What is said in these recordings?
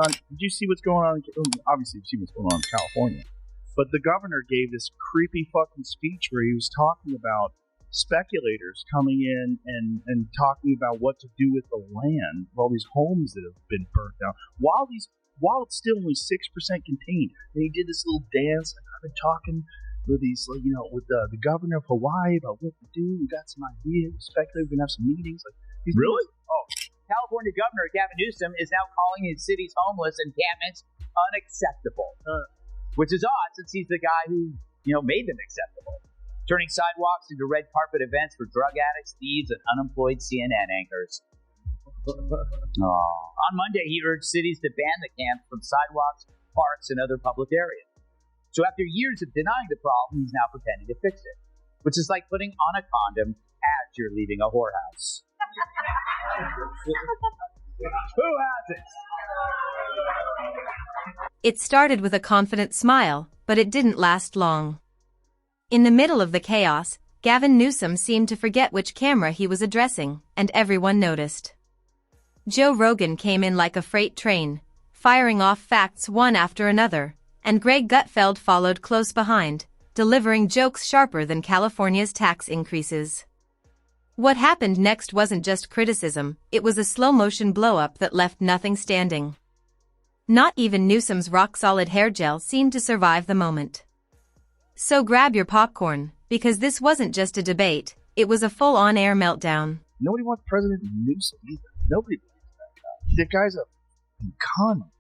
Did you see what's going on? Obviously, you see what's going on in California. But the governor gave this creepy fucking speech where he was talking about speculators coming in and talking about what to do with the land, all these homes that have been burnt down, while it's still only 6% contained. And he did this little dance, and I've been talking with with the governor of Hawaii about what to do. We got some ideas. Speculators, we're gonna have some meetings. Really? California Governor Gavin Newsom is now calling his city's homeless encampments unacceptable, which is odd since he's the guy who made them acceptable, turning sidewalks into red carpet events for drug addicts, thieves, and unemployed CNN anchors. On Monday, he urged cities to ban the camp from sidewalks, parks, and other public areas. So after years of denying the problem, he's now pretending to fix it, which is like putting on a condom as you're leaving a whorehouse. Who has it? It started with a confident smile, but it didn't last long. In the middle of the chaos, Gavin Newsom seemed to forget which camera he was addressing, and everyone noticed. Joe Rogan came in like a freight train, firing off facts one after another, and Gutfeld followed close behind, delivering jokes sharper than California's tax increases. What happened next wasn't just criticism, it was a slow-motion blow-up that left nothing standing. Not even Newsom's rock-solid hair gel seemed to survive the moment. So grab your popcorn, because this wasn't just a debate, it was a full-on air meltdown. Nobody wants President Newsom either. Nobody believes that guy. The guy's a con.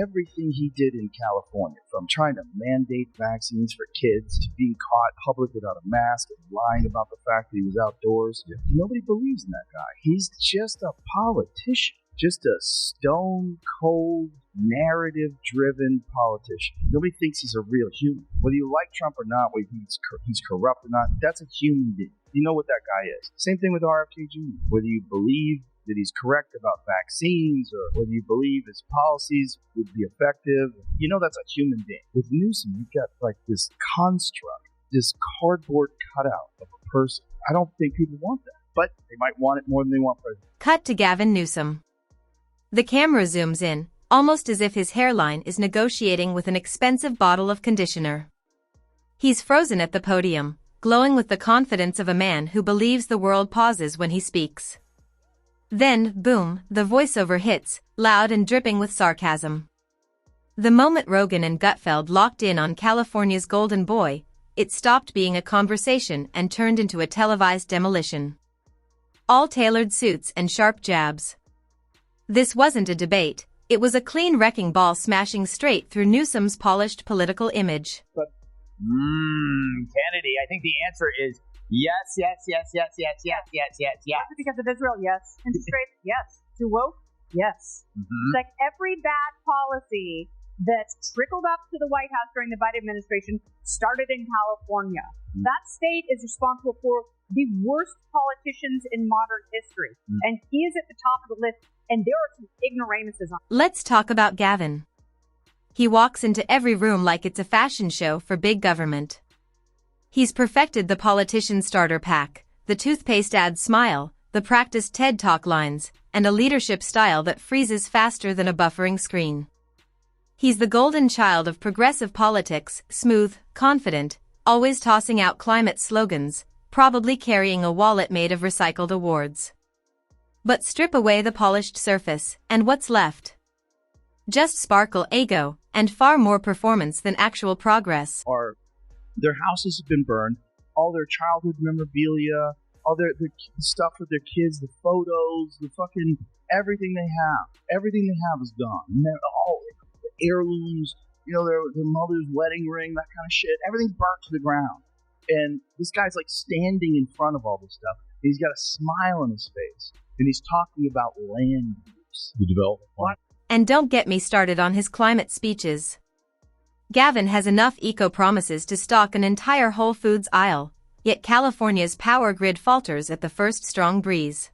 Everything he did in California, from trying to mandate vaccines for kids to being caught public without a mask and lying about the fact that he was outdoors, nobody believes in that guy. He's just a politician, just a stone-cold, narrative-driven politician. Nobody thinks he's a real human. Whether you like Trump or not, whether he's corrupt or not, that's a human being. You know what that guy is. Same thing with RFK Jr. Whether you believe that he's correct about vaccines or whether you believe his policies would be effective, that's a human being. With Newsom, you've got like this construct, this cardboard cutout of a person. I don't think people want that, but they might want it more than they want president. Cut to Gavin Newsom. The camera zooms in, almost as if his hairline is negotiating with an expensive bottle of conditioner. He's frozen at the podium, glowing with the confidence of a man who believes the world pauses when he speaks. Then, boom, the voiceover hits, loud and dripping with sarcasm. The moment Rogan and Gutfeld locked in on California's golden boy, it stopped being a conversation and turned into a televised demolition. All tailored suits and sharp jabs. This wasn't a debate, it was a clean wrecking ball smashing straight through Newsom's polished political image. Kennedy, I think the answer is yes. Because of Israel, yes. Integrate, yes. Too woke, yes. It's like every bad policy that trickled up to the White House during the Biden administration started in California. That state is responsible for the worst politicians in modern history. And he is at the top of the list, and there are some ignoramuses on. Let's talk about Gavin. He walks into every room like it's a fashion show for big government. He's perfected the politician starter pack, the toothpaste ad smile, the practiced TED Talk lines, and a leadership style that freezes faster than a buffering screen. He's the golden child of progressive politics, smooth, confident, always tossing out climate slogans, probably carrying a wallet made of recycled awards. But strip away the polished surface, and what's left? Just sparkle, ego, and far more performance than actual progress. Their houses have been burned, all their childhood memorabilia, all their stuff with their kids, the photos, the fucking everything they have is gone. And all the heirlooms, their mother's wedding ring, that kind of shit, everything's burnt to the ground. And this guy's like standing in front of all this stuff. And he's got a smile on his face, and he's talking about land use, the development plan. And don't get me started on his climate speeches. Gavin has enough eco-promises to stock an entire Whole Foods aisle, yet California's power grid falters at the first strong breeze.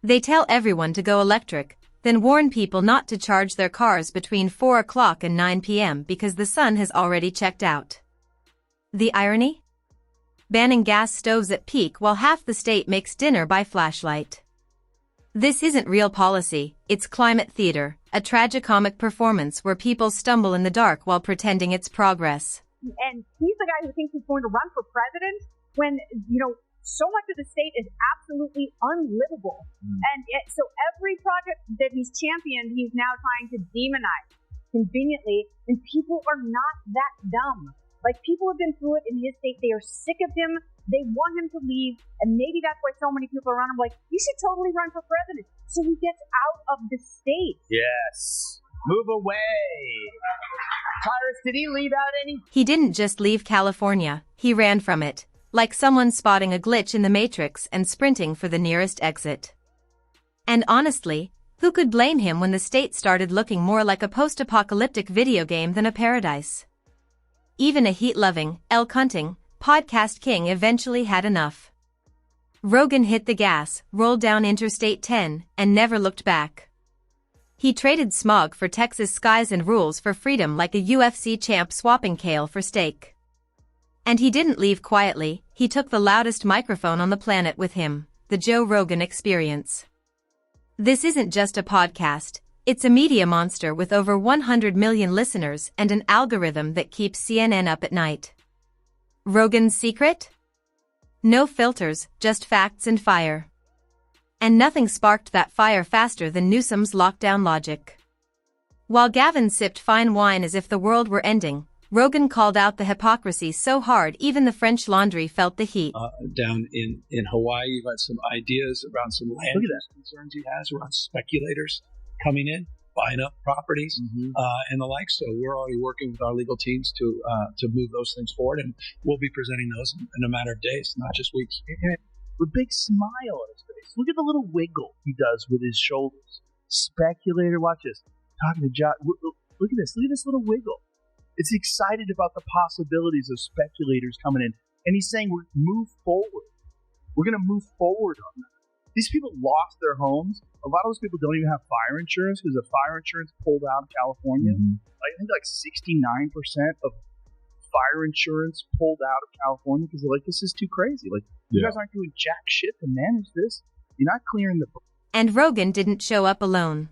They tell everyone to go electric, then warn people not to charge their cars between 4 o'clock and 9 p.m. because the sun has already checked out. The irony? Banning gas stoves at peak while half the state makes dinner by flashlight. This isn't real policy, it's climate theater, a tragicomic performance where people stumble in the dark while pretending it's progress. And he's the guy who thinks he's going to run for president when, so much of the state is absolutely unlivable. And so every project that he's championed, he's now trying to demonize conveniently, and people are not that dumb. Like, people have been through it in his state. They are sick of him. They want him to leave, and maybe that's why so many people around him are like, you should totally run for president. So he gets out of the state. Yes. Move away. Tyrus, did he leave out any? He didn't just leave California, he ran from it, like someone spotting a glitch in the Matrix and sprinting for the nearest exit. And honestly, who could blame him when the state started looking more like a post-apocalyptic video game than a paradise? Even a heat-loving, elk-hunting, podcast king eventually had enough. Rogan hit the gas, rolled down Interstate 10, and never looked back. He traded smog for Texas skies and rules for freedom like a UFC champ swapping kale for steak. And he didn't leave quietly, he took the loudest microphone on the planet with him, the Joe Rogan Experience. This isn't just a podcast, it's a media monster with over 100 million listeners and an algorithm that keeps CNN up at night. Rogan's secret? No filters, just facts and fire. And nothing sparked that fire faster than Newsom's lockdown logic. While Gavin sipped fine wine as if the world were ending, Rogan called out the hypocrisy so hard even the French Laundry felt the heat. Down in Hawaii, you've got some ideas around some land concerns he has around speculators coming in, buying up properties, and the like. So we're already working with our legal teams to move those things forward, and we'll be presenting those in a matter of days, not just weeks. With a big smile on his face. Look at the little wiggle he does with his shoulders. Speculator, watch this. Talking to John. Look at this. Look at this little wiggle. It's excited about the possibilities of speculators coming in. And he's saying, we're move forward. We're going to move forward on that. These people lost their homes. A lot of those people don't even have fire insurance because the fire insurance pulled out of California. I think like 69% of fire insurance pulled out of California because they're like, this is too crazy. Like, you guys aren't doing jack shit to manage this. You're not clearing the... And Rogan didn't show up alone.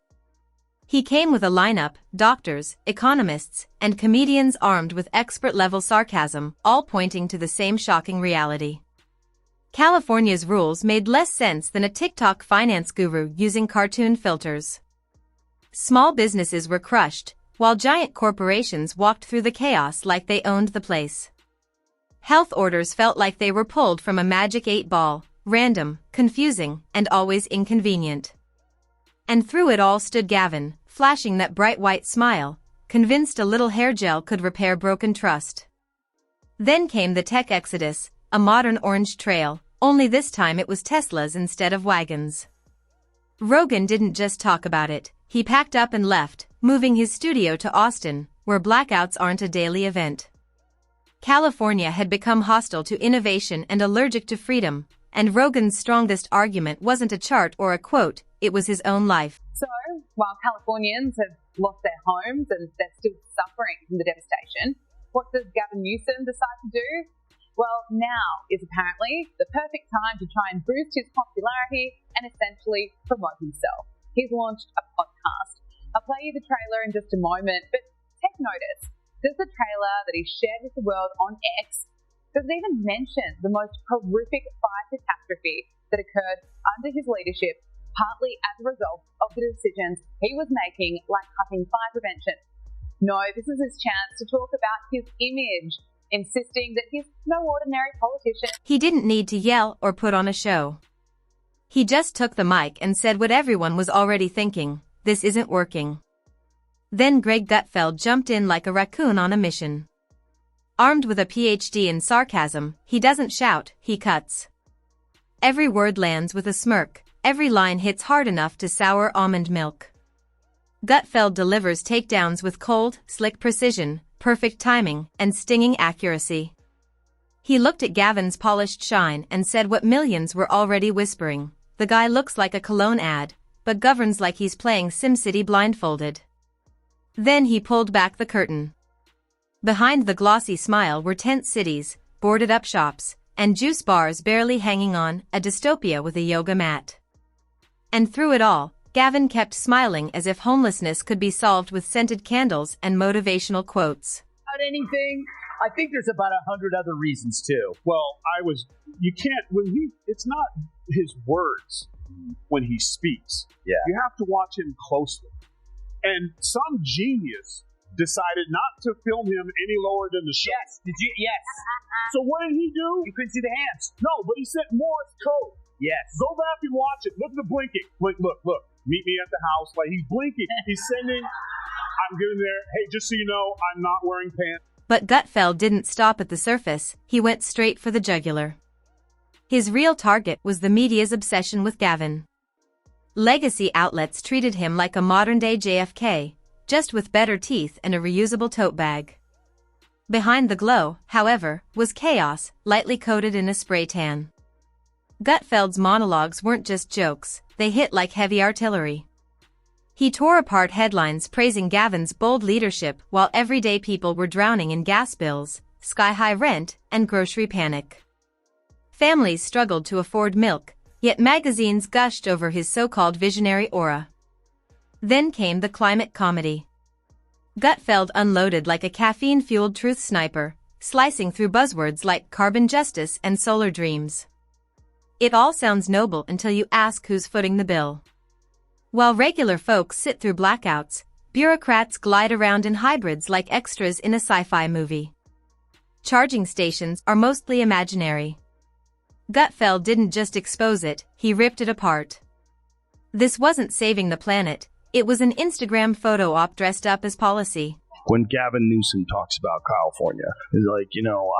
He came with a lineup, doctors, economists, and comedians armed with expert-level sarcasm, all pointing to the same shocking reality. California's rules made less sense than a TikTok finance guru using cartoon filters. Small businesses were crushed, while giant corporations walked through the chaos like they owned the place. Health orders felt like they were pulled from a magic 8-ball, random, confusing, and always inconvenient. And through it all stood Gavin, flashing that bright white smile, convinced a little hair gel could repair broken trust. Then came the tech exodus, a modern orange trail, only this time it was Teslas instead of wagons. Rogan didn't just talk about it, he packed up and left, moving his studio to Austin, where blackouts aren't a daily event. California had become hostile to innovation and allergic to freedom, and Rogan's strongest argument wasn't a chart or a quote, it was his own life. So, while Californians have lost their homes and they're still suffering from the devastation, what does Gavin Newsom decide to do? Well, now is apparently the perfect time to try and boost his popularity and essentially promote himself. He's launched a podcast. I'll play you the trailer in just a moment, but take notice. Does the trailer that he shared with the world on X doesn't even mention the most horrific fire catastrophe that occurred under his leadership, partly as a result of the decisions he was making, like cutting fire prevention. No, this is his chance to talk about his image, insisting that he's no ordinary politician. He didn't need to yell or put on a show. He just took the mic and said what everyone was already thinking, this isn't working. Then Greg Gutfeld jumped in like a raccoon on a mission. Armed with a PhD in sarcasm, he doesn't shout, he cuts. Every word lands with a smirk, every line hits hard enough to sour almond milk. Gutfeld delivers takedowns with cold, slick precision, perfect timing, and stinging accuracy. He looked at Gavin's polished shine and said what millions were already whispering, the guy looks like a cologne ad, but governs like he's playing SimCity blindfolded. Then he pulled back the curtain. Behind the glossy smile were tent cities, boarded-up shops, and juice bars barely hanging on, a dystopia with a yoga mat. And through it all, Gavin kept smiling as if homelessness could be solved with scented candles and motivational quotes. About anything? I think there's about 100 other reasons too. Well, you can't, it's not his words when he speaks. Yeah. You have to watch him closely. And some genius decided not to film him any lower than the show. Yes. Did you? Yes. So what did he do? You couldn't see the hands. No, but he sent Morse code. Yes. Go back and watch it. Look at the blinking. Look. Meet me at the house. Like, he's blinking. He's sending. I'm getting there. Hey, just so you know, I'm not wearing pants. But Gutfeld didn't stop at the surface, he went straight for the jugular. His real target was the media's obsession with Gavin. Legacy outlets treated him like a modern-day JFK, just with better teeth and a reusable tote bag. Behind the glow, however, was chaos, lightly coated in a spray tan. Gutfeld's monologues weren't just jokes, they hit like heavy artillery. He tore apart headlines praising Gavin's bold leadership while everyday people were drowning in gas bills, sky-high rent, and grocery panic. Families struggled to afford milk, yet magazines gushed over his so-called visionary aura. Then came the climate comedy. Gutfeld unloaded like a caffeine-fueled truth sniper, slicing through buzzwords like carbon justice and solar dreams. It all sounds noble until you ask who's footing the bill. While regular folks sit through blackouts, bureaucrats glide around in hybrids like extras in a sci-fi movie. Charging stations are mostly imaginary. Gutfeld didn't just expose it, he ripped it apart. This wasn't saving the planet, it was an Instagram photo op dressed up as policy. When Gavin Newsom talks about California, he's like,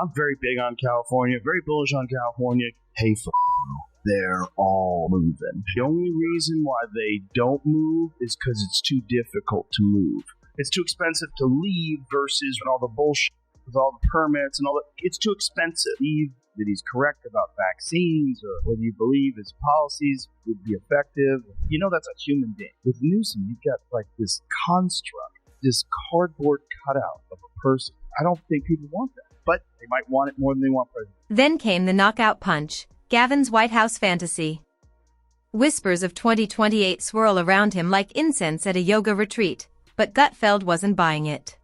I'm very big on California, very bullish on California. Hey, they're all moving. The only reason why they don't move is because it's too difficult to move. It's too expensive to leave versus all the bullshit with all the permits and all that. It's too expensive. That he's correct about vaccines or whether you believe his policies would be effective. That's a human being. With Newsom, you've got like this construct, this cardboard cutout of a person. I don't think people want that, but they might want it more than they want president. Then came the knockout punch, Gavin's White House fantasy. Whispers of 2028 swirl around him like incense at a yoga retreat, but Gutfeld wasn't buying it.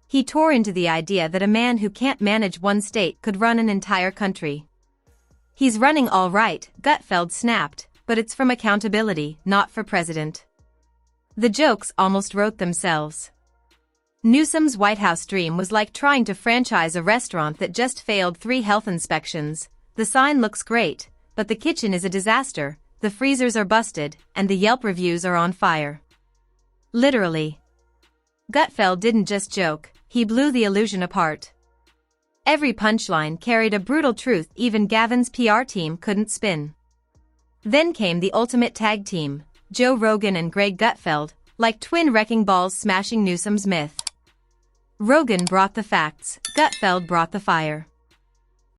He tore into the idea that a man who can't manage one state could run an entire country. He's running all right, Gutfeld snapped, but it's from accountability, not for president. The jokes almost wrote themselves. Newsom's White House dream was like trying to franchise a restaurant that just failed 3 health inspections. The sign looks great, but the kitchen is a disaster, the freezers are busted, and the Yelp reviews are on fire. Literally. Gutfeld didn't just joke, he blew the illusion apart. Every punchline carried a brutal truth even Gavin's PR team couldn't spin. Then came the ultimate tag team, Joe Rogan and Greg Gutfeld, like twin wrecking balls smashing Newsom's myth. Rogan brought the facts, Gutfeld brought the fire.